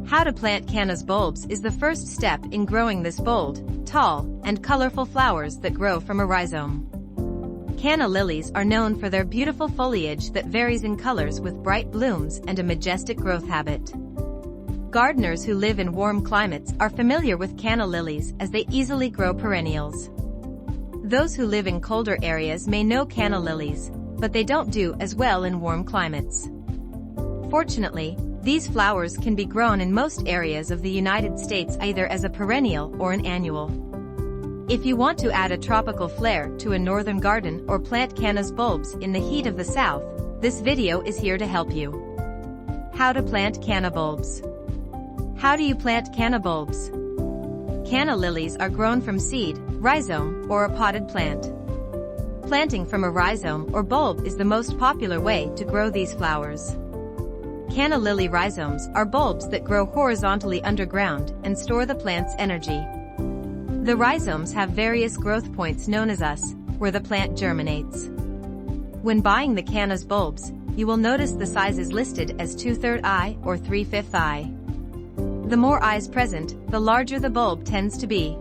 How to plant Canna's bulbs is the first step in growing this bold, tall, and colorful flowers that grow from a rhizome. Canna lilies are known for their beautiful foliage that varies in colors with bright blooms and a majestic growth habit. Gardeners who live in warm climates are familiar with canna lilies as they easily grow perennials. Those who live in colder areas may know canna lilies, but they don't do as well in warm climates. Fortunately, these flowers can be grown in most areas of the United States either as a perennial or an annual. If you want to add a tropical flair to a northern garden or plant canna's bulbs in the heat of the south, this video is here to help you. How to plant canna bulbs. How do you plant canna bulbs? Canna lilies are grown from seed, rhizome, or a potted plant. Planting from a rhizome or bulb is the most popular way to grow these flowers. Canna lily rhizomes are bulbs that grow horizontally underground and store the plant's energy. The rhizomes have various growth points known as us, where the plant germinates. When buying the canna's bulbs, you will notice the sizes listed as 2/3 eye or 3/5 eye. The more eyes present, the larger the bulb tends to be.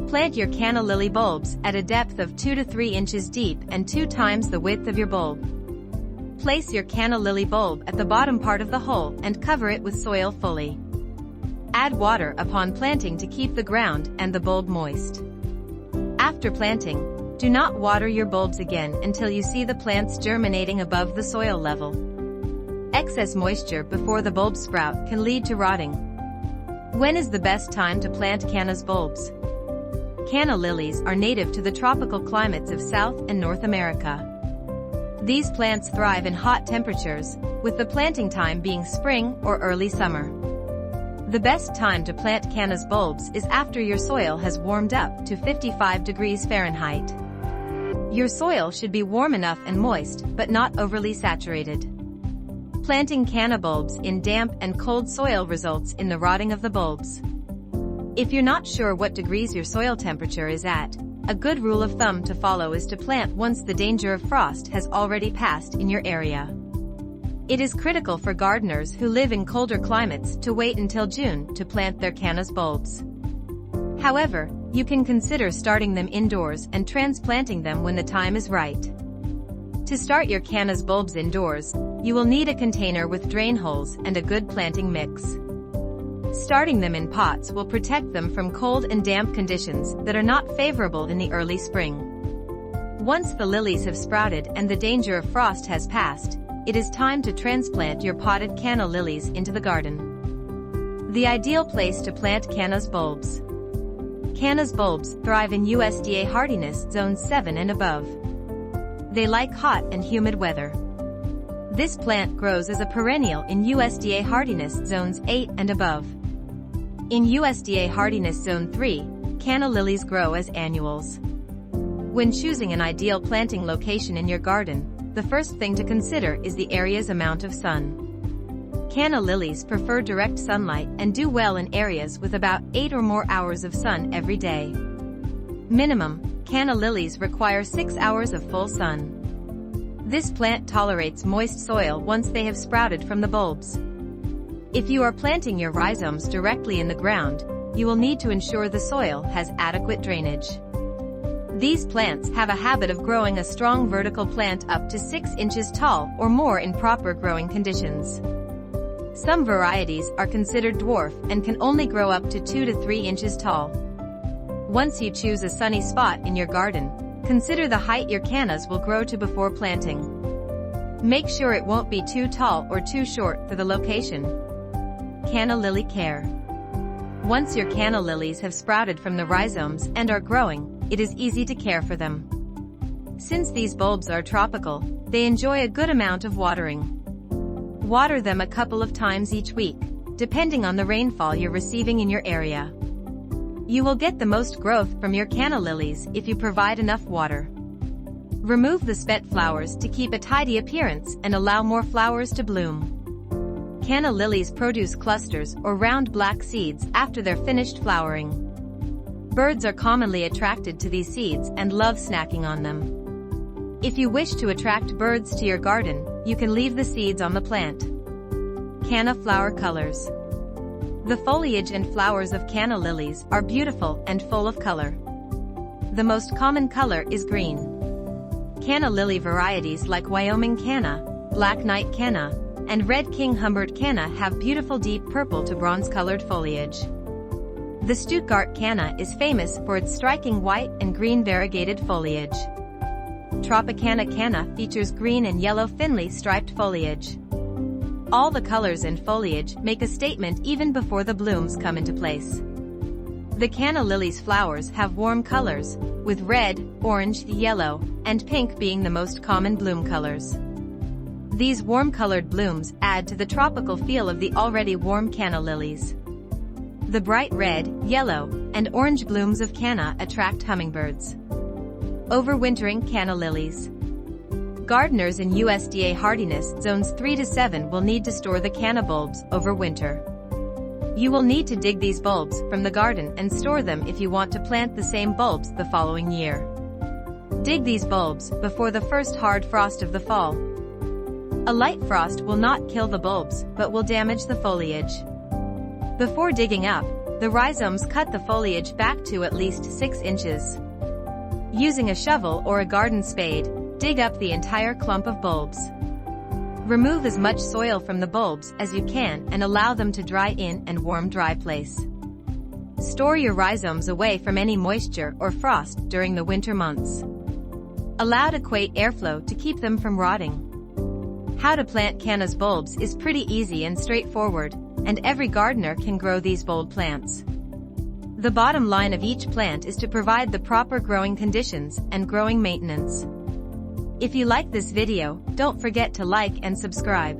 Plant your canna lily bulbs at a depth of 2 to 3 inches deep and 2 times the width of your bulb. Place your canna lily bulb at the bottom part of the hole and cover it with soil fully. Add water upon planting to keep the ground and the bulb moist. After planting, do not water your bulbs again until you see the plants germinating above the soil level. Excess moisture before the bulbs sprout can lead to rotting. When is the best time to plant canna's bulbs? Canna lilies are native to the tropical climates of South and North America. These plants thrive in hot temperatures, with the planting time being spring or early summer. The best time to plant canna's bulbs is after your soil has warmed up to 55 degrees Fahrenheit. Your soil should be warm enough and moist, but not overly saturated. Planting canna bulbs in damp and cold soil results in the rotting of the bulbs. If you're not sure what degrees your soil temperature is at, a good rule of thumb to follow is to plant once the danger of frost has already passed in your area. It is critical for gardeners who live in colder climates to wait until June to plant their canna's bulbs. However, you can consider starting them indoors and transplanting them when the time is right. To start your canna's bulbs indoors, you will need a container with drain holes and a good planting mix. Starting them in pots will protect them from cold and damp conditions that are not favorable in the early spring. Once the lilies have sprouted and the danger of frost has passed, it is time to transplant your potted canna lilies into the garden. The ideal place to plant canna's bulbs. Canna's bulbs thrive in USDA hardiness zones 7 and above. They like hot and humid weather. This plant grows as a perennial in USDA hardiness zones 8 and above. In USDA hardiness zone 3, canna lilies grow as annuals. When choosing an ideal planting location in your garden, the first thing to consider is the area's amount of sun. Canna lilies prefer direct sunlight and do well in areas with about 8 or more hours of sun every day. Minimum, canna lilies require 6 hours of full sun. This plant tolerates moist soil once they have sprouted from the bulbs. If you are planting your rhizomes directly in the ground, you will need to ensure the soil has adequate drainage. These plants have a habit of growing a strong vertical plant up to 6 inches tall or more in proper growing conditions. Some varieties are considered dwarf and can only grow up to 2 to 3 inches tall. Once you choose a sunny spot in your garden, consider the height your cannas will grow to before planting. Make sure it won't be too tall or too short for the location. Canna lily care. Once your canna lilies have sprouted from the rhizomes and are growing, it is easy to care for them. Since these bulbs are tropical, they enjoy a good amount of watering. Water them a couple of times each week, depending on the rainfall you're receiving in your area. You will get the most growth from your canna lilies if you provide enough water. Remove the spent flowers to keep a tidy appearance and allow more flowers to bloom. Canna lilies produce clusters or round black seeds after they're finished flowering. Birds are commonly attracted to these seeds and love snacking on them. If you wish to attract birds to your garden, you can leave the seeds on the plant. Canna flower colors. The foliage and flowers of canna lilies are beautiful and full of color. The most common color is green. Canna lily varieties like Wyoming canna, black knight canna, and red king Humbert canna have beautiful deep purple to bronze-colored foliage. The Stuttgart canna is famous for its striking white and green variegated foliage. Tropicana canna features green and yellow thinly striped foliage. All the colors and foliage make a statement even before the blooms come into place. The canna lily's flowers have warm colors, with red, orange, yellow, and pink being the most common bloom colors. These warm-colored blooms add to the tropical feel of the already warm canna lilies. The bright red, yellow, and orange blooms of canna attract hummingbirds. Overwintering canna lilies. Gardeners in USDA hardiness zones 3 to 7 will need to store the canna bulbs over winter. You will need to dig these bulbs from the garden and store them if you want to plant the same bulbs the following year. Dig these bulbs before the first hard frost of the fall. A light frost will not kill the bulbs but will damage the foliage. Before digging up, the rhizomes cut the foliage back to at least 6 inches. Using a shovel or a garden spade, dig up the entire clump of bulbs. Remove as much soil from the bulbs as you can and allow them to dry in a warm, dry place. Store your rhizomes away from any moisture or frost during the winter months. Allow adequate airflow to keep them from rotting. How to plant canna's bulbs is pretty easy and straightforward, and every gardener can grow these bold plants. The bottom line of each plant is to provide the proper growing conditions and growing maintenance. If you like this video, don't forget to like and subscribe.